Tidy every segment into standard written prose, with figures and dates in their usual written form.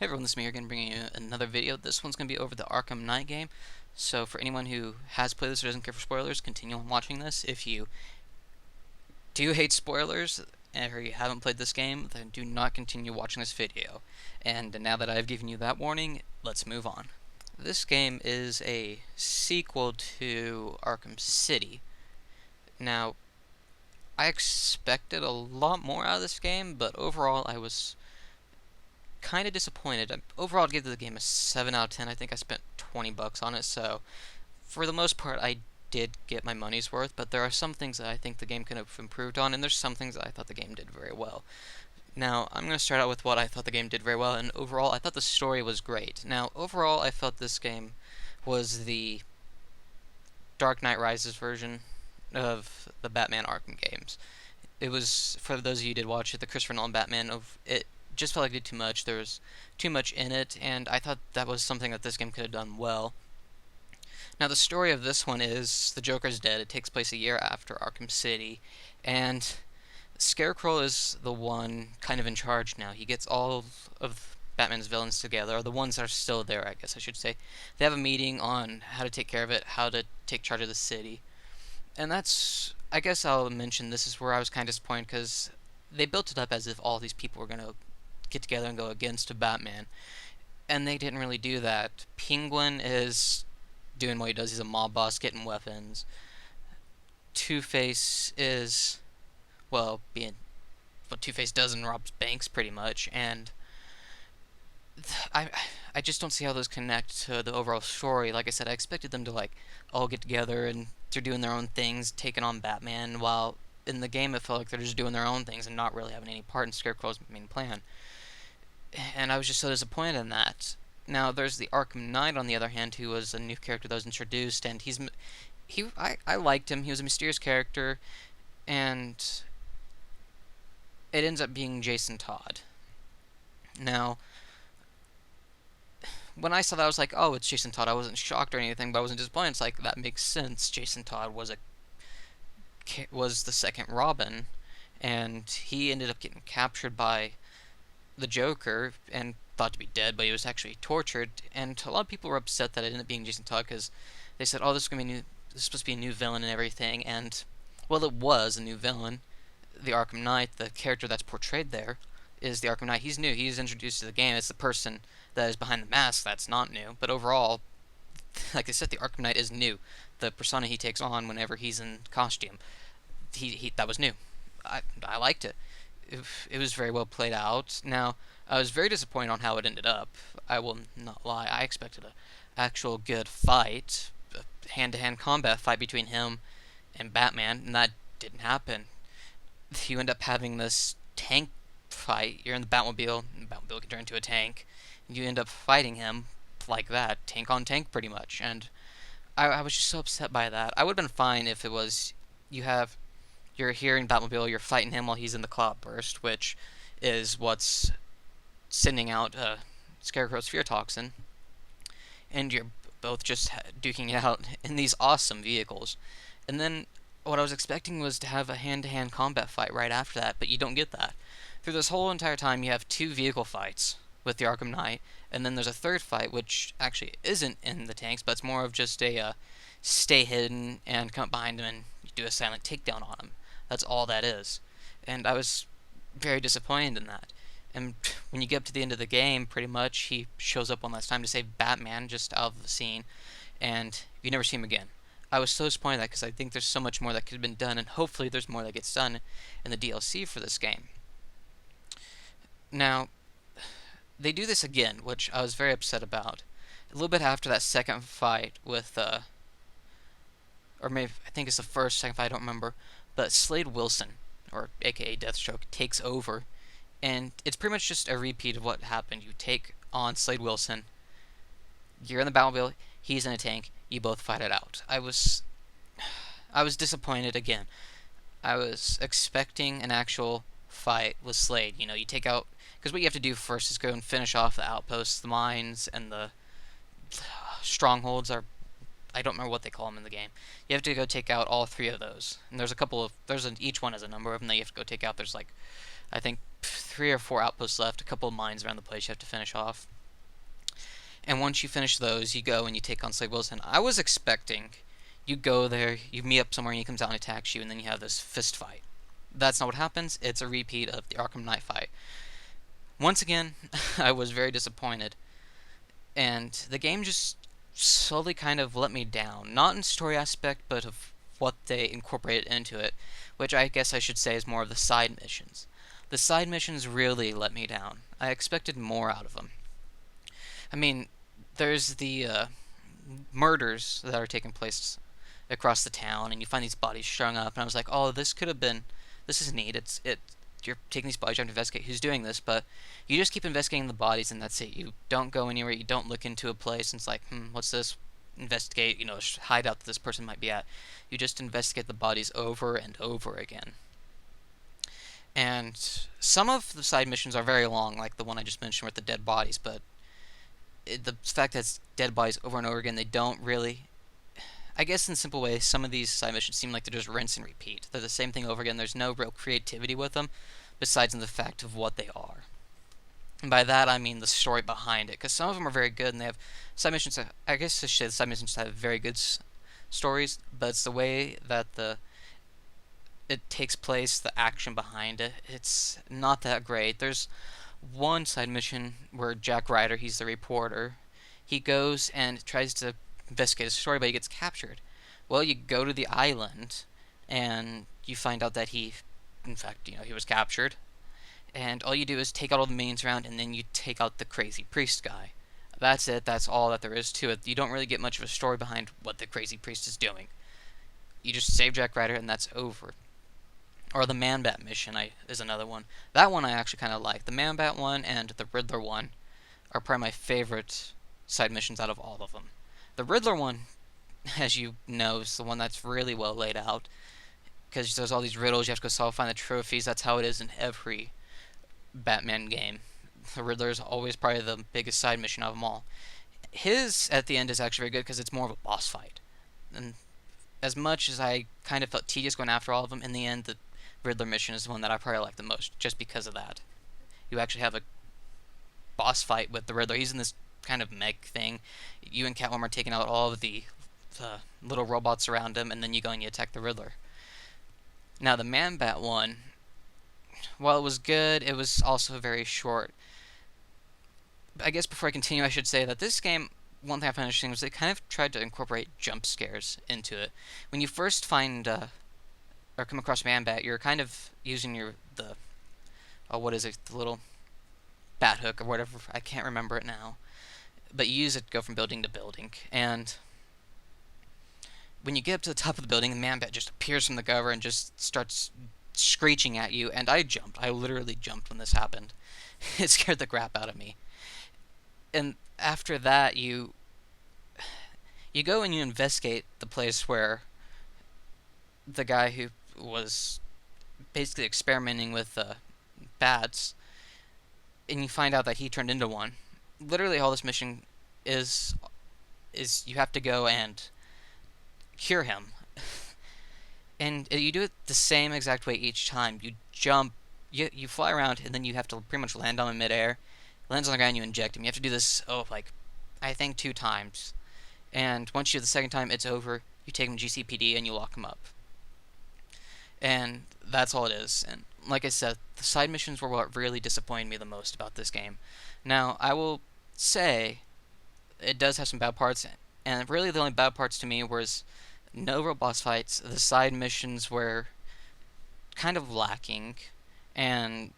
Hey everyone, this is me here again bringing you another video. This one's going to be over the Arkham Knight game. So for anyone who has played this or doesn't care for spoilers, continue on watching this. If you do hate spoilers or you haven't played this game, then do not continue watching this video. And now that I've given you that warning, let's move on. This game is a sequel to Arkham City. Now, I expected a lot more out of this game, but overall I was kind of disappointed. Overall, I'd give the game a 7 out of 10. I think I spent 20 bucks on it, so for the most part, I did get my money's worth, but there are some things that I think the game could have improved on, and there's some things that I thought the game did very well. Now, I'm going to start out with what I thought the game did very well, and overall, I thought the story was great. Now, overall, I felt this game was the Dark Knight Rises version of the Batman Arkham games. It was, for those of you who did watch it, the Christopher Nolan Batman of it just felt like it did too much. There was too much in it, and I thought that was something that this game could have done well. Now, the story of this one is the Joker's dead. It takes place a year after Arkham City, and Scarecrow is the one kind of in charge now. He gets all of Batman's villains together, or the ones that are still there, I guess I should say. They have a meeting on how to take care of it, how to take charge of the city. And that's, I guess I'll mention, this is where I was kind of disappointed, because they built it up as if all these people were going to get together and go against Batman, and they didn't really do that. Penguin is doing what he does. He's a mob boss, getting weapons. Two-Face is, well, being what Two-Face does and robs banks, pretty much, and I I just don't see how those connect to the overall story. Like I said, I expected them to, like, all get together and they're doing their own things, taking on Batman, while in the game it felt like they're just doing their own things and not really having any part in Scarecrow's main plan. And I was just so disappointed in that. Now, there's the Arkham Knight, on the other hand, who was a new character that was introduced, and I liked him. He was a mysterious character, and it ends up being Jason Todd. Now, when I saw that, I was like, oh, it's Jason Todd. I wasn't shocked or anything, but I wasn't disappointed. It's like, that makes sense. Jason Todd was the second Robin, and he ended up getting captured by the Joker and thought to be dead, but he was actually tortured. And a lot of people were upset that it ended up being Jason Todd, because they said, "Oh, this is gonna be new. This is supposed to be a new villain and everything." And well, it was a new villain. The Arkham Knight, the character that's portrayed there, is the Arkham Knight. He's new. He's introduced to the game. It's the person that is behind the mask that's not new. But overall, like I said, the Arkham Knight is new. The persona he takes on whenever he's in costume, he that was new. I liked it. It was very well played out. Now, I was very disappointed on how it ended up. I will not lie. I expected a actual good fight, a hand-to-hand combat fight between him and Batman, and that didn't happen. You end up having this tank fight. You're in the Batmobile, and the Batmobile can turn into a tank, and you end up fighting him like that, tank on tank, pretty much. And I was just so upset by that. I would have been fine if it was you're here in Batmobile, you're fighting him while he's in the Cloudburst, which is what's sending out Scarecrow's fear toxin, and you're both just duking it out in these awesome vehicles. And then what I was expecting was to have a hand-to-hand combat fight right after that, but you don't get that. Through this whole entire time, you have two vehicle fights with the Arkham Knight, and then there's a third fight, which actually isn't in the tanks, but it's more of just a stay hidden and come up behind him and you do a silent takedown on him. That's all that is. And I was very disappointed in that. And when you get up to the end of the game, pretty much, he shows up one last time to save Batman just out of the scene, and you never see him again. I was so disappointed in that, because I think there's so much more that could have been done, and hopefully there's more that gets done in the DLC for this game. Now, they do this again, which I was very upset about. A little bit after that second fight with, or maybe, I think it's the second fight, I don't remember, but Slade Wilson, or aka Deathstroke, takes over, and it's pretty much just a repeat of what happened. You take on Slade Wilson, you're in the Batmobile, he's in a tank, you both fight it out. I was disappointed again. I was expecting an actual fight with Slade. You know, you take out, because what you have to do first is go and finish off the outposts, the mines, and the strongholds are, I don't remember what they call them in the game. You have to go take out all three of those. And there's a couple of, each one has a number of them that you have to go take out. There's like, I think three or four outposts left, a couple of mines around the place you have to finish off. And once you finish those, you go and you take on Slade Wilson. I was expecting you go there, you meet up somewhere, and he comes out and attacks you, and then you have this fist fight. That's not what happens. It's a repeat of the Arkham Knight fight. Once again, I was very disappointed, and the game just slowly kind of let me down. Not in story aspect, but of what they incorporated into it, which I guess I should say is more of the side missions. The side missions really let me down. I expected more out of them. I mean, there's the murders that are taking place across the town, and you find these bodies strung up, and I was like, oh, this could have been, this is neat. You're taking these bodies, you have to investigate who's doing this, but you just keep investigating the bodies, and that's it. You don't go anywhere. You don't look into a place, and it's like, what's this? Investigate, hide out that this person might be at. You just investigate the bodies over and over again. And some of the side missions are very long, like the one I just mentioned with the dead bodies, but the fact that it's dead bodies over and over again, they don't really. I guess in a simple way, some of these side missions seem like they're just rinse and repeat. They're the same thing over again. There's no real creativity with them, besides in the fact of what they are. And by that I mean the story behind it, because some of them are very good, and they have side missions. I guess I should say the side missions have very good stories, but it's the way that it takes place, the action behind it. It's not that great. There's one side mission where Jack Ryder, he's the reporter, he goes and tries to investigate a story, but he gets captured. Well, you go to the island, and you find out that in fact, he was captured. And all you do is take out all the mains around, and then you take out the crazy priest guy. That's it. That's all that there is to it. You don't really get much of a story behind what the crazy priest is doing. You just save Jack Ryder, and that's over. Or the Man-Bat mission is another one. That one I actually kind of like. The Man-Bat one and the Riddler one are probably my favorite side missions out of all of them. The Riddler one, as you know, is the one that's really well laid out, because there's all these riddles you have to go solve, find the trophies. That's how it is in every Batman game. The Riddler is always probably the biggest side mission of them all. His, at the end, is actually very good because it's more of a boss fight. And as much as I kind of felt tedious going after all of them, in the end, the Riddler mission is the one that I probably like the most, just because of that. You actually have a boss fight with the Riddler. He's in this kind of mech thing. You and Catwoman are taking out all of the little robots around him, and then you go and you attack the Riddler. Now, the Man-Bat one, while it was good, it was also very short. I guess before I continue, I should say that this game, one thing I found interesting was they kind of tried to incorporate jump scares into it. When you first find or come across Man-Bat, you're kind of using the little bat hook or whatever. I can't remember it now, but you use it to go from building to building. And when you get up to the top of the building, the Man-Bat just appears from the cover and just starts screeching at you. And I jumped. I literally jumped when this happened. It scared the crap out of me. And after that, you go and you investigate the place where the guy who was basically experimenting with bats, and you find out that he turned into one. Literally, all this mission is you have to go and cure him. And you do it the same exact way each time. You jump, you fly around, and then you have to pretty much land on him midair. He lands on the ground, you inject him. You have to do this, I think 2 times. And once you do the second time, it's over. You take him to GCPD and you lock him up. And that's all it is. And like I said, the side missions were what really disappointed me the most about this game. Now, I will say it does have some bad parts, and really the only bad parts to me was no real boss fights. The side missions were kind of lacking, and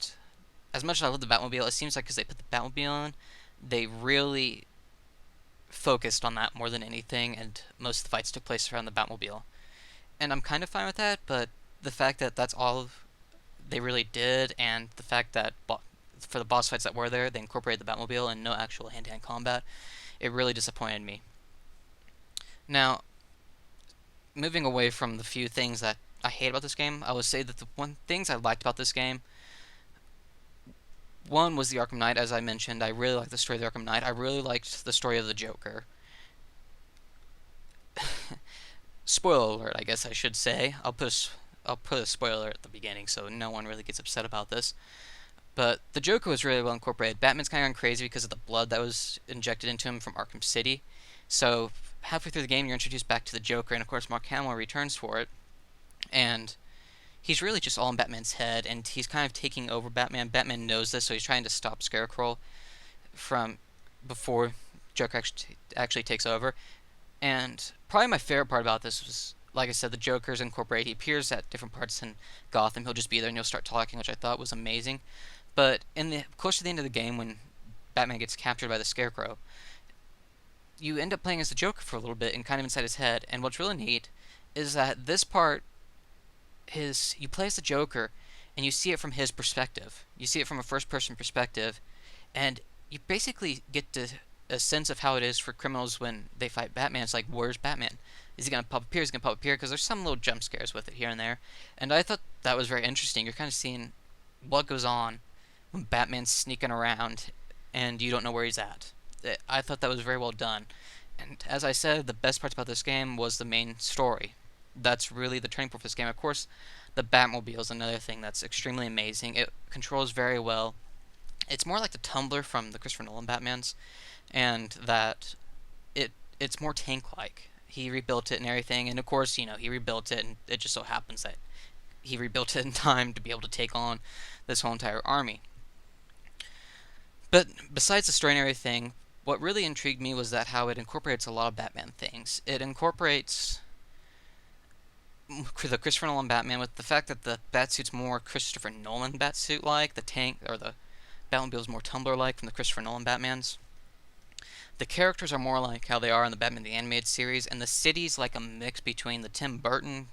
as much as I love the Batmobile, it seems like because they put the Batmobile on, they really focused on that more than anything, and most of the fights took place around the Batmobile. And I'm kind of fine with that, but the fact that that's all they really did, and the fact that for the boss fights that were there, they incorporated the Batmobile and no actual hand-to-hand combat, it really disappointed me. Now, moving away from the few things that I hate about this game, I would say that the things I liked about this game, one was the Arkham Knight, as I mentioned. I really liked the story of the Arkham Knight. I really liked the story of the Joker. Spoiler alert, I guess I should say. I'll put a spoiler at the beginning so no one really gets upset about this. But the Joker was really well incorporated. Batman's kind of gone crazy because of the blood that was injected into him from Arkham City. So halfway through the game, you're introduced back to the Joker, and of course Mark Hamill returns for it. And he's really just all in Batman's head, and he's kind of taking over Batman. Batman knows this, so he's trying to stop Scarecrow from before Joker actually takes over. And probably my favorite part about this was, like I said, the Joker's incorporated. He appears at different parts in Gotham. He'll just be there and he'll start talking, which I thought was amazing. But close to the end of the game, when Batman gets captured by the Scarecrow, you end up playing as the Joker for a little bit and kind of inside his head. And what's really neat is that this part is you play as the Joker and you see it from his perspective. You see it from a first-person perspective, and you basically get a sense of how it is for criminals when they fight Batman. It's like, where's Batman? Is he gonna pop up here? Is he gonna pop up here? Because there's some little jump scares with it here and there, and I thought that was very interesting. You're kind of seeing what goes on when Batman's sneaking around and you don't know where he's at. I thought that was very well done. And as I said, the best parts about this game was the main story. That's really the turning point for this game. Of course, the Batmobile is another thing that's extremely amazing. It controls very well. It's more like the Tumbler from the Christopher Nolan Batmans, and that it's more tank-like. He rebuilt it and everything, and of course, he rebuilt it, and it just so happens that he rebuilt it in time to be able to take on this whole entire army. But besides the story and everything, what really intrigued me was that how it incorporates a lot of Batman things. It incorporates the Christopher Nolan Batman with the fact that the Batsuit's more Christopher Nolan Batsuit-like, the tank, or the Batmobile's more Tumbler-like from the Christopher Nolan Batmans. The characters are more like how they are in the Batman the Animated Series, and the city's like a mix between the Tim Burton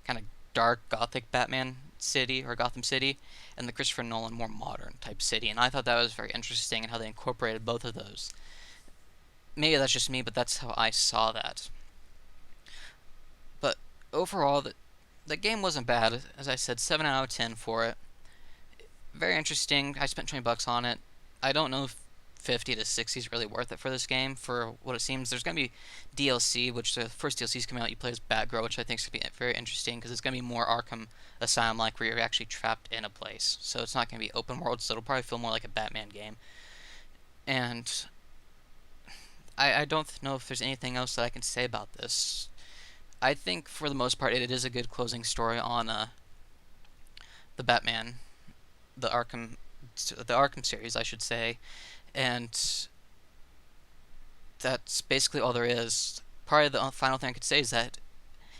kind of dark gothic Batman city, or Gotham City, and the Christopher Nolan more modern type city, and I thought that was very interesting and how they incorporated both of those. Maybe that's just me, but that's how I saw that. But overall, the game wasn't bad. As I said, 7 out of 10 for it. Very interesting. I spent $20 on it. I don't know if 50 to 60 is really worth it for this game. For what it seems, there's going to be DLC, which the first DLC is coming out. You play as Batgirl, which I think is going to be very interesting because it's going to be more Arkham Asylum like, where you're actually trapped in a place. So it's not going to be open world, so it'll probably feel more like a Batman game. And I don't know if there's anything else that I can say about this. I think for the most part it is a good closing story on the Batman, the Arkham series, I should say, and that's basically all there is. Probably the final thing I could say is that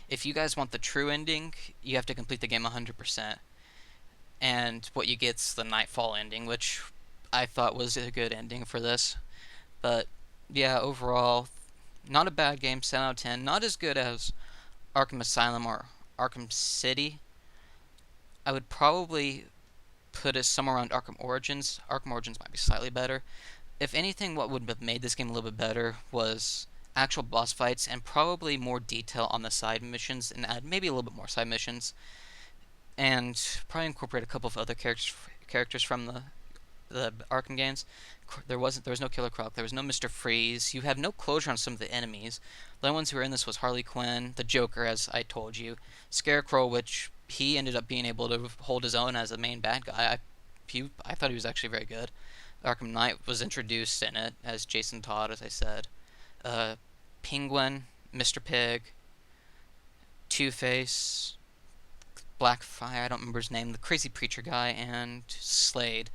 if you guys want the true ending, you have to complete the game 100%, and what you get's the Nightfall ending, which I thought was a good ending for this. But yeah, overall, not a bad game, 7 out of 10. Not as good as Arkham Asylum or Arkham City. I would probably put it somewhere around Arkham Origins. Arkham Origins might be slightly better. If anything, what would have made this game a little bit better was actual boss fights and probably more detail on the side missions, and add maybe a little bit more side missions, and probably incorporate a couple of other characters from the Arkham games. There was no Killer Croc, there was no Mr. Freeze. You have no closure on some of the enemies. The only ones who were in this was Harley Quinn, the Joker, as I told you, Scarecrow, which he ended up being able to hold his own as the main bad guy. I thought he was actually very good. Arkham Knight was introduced in it as Jason Todd, as I said. Penguin, Mr. Pig, Two-Face, Blackfire, I don't remember his name, the crazy preacher guy, and Slade.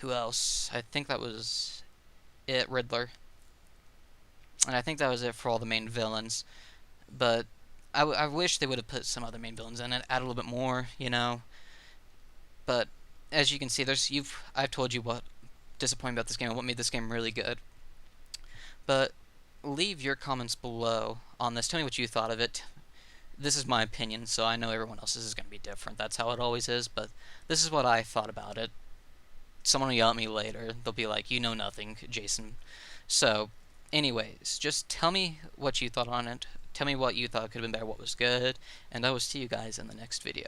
Who else? I think that was it, Riddler. And I think that was it for all the main villains. But I wish they would have put some other main villains in it, add a little bit more, But as you can see, I've told you what disappointed about this game and what made this game really good. But leave your comments below on this. Tell me what you thought of it. This is my opinion, so I know everyone else's is going to be different. That's how it always is, but this is what I thought about it. Someone will yell at me later. They'll be like, you know nothing, Jason. So, anyways, just tell me what you thought on it. Tell me what you thought could have been better, what was good, and I will see you guys in the next video.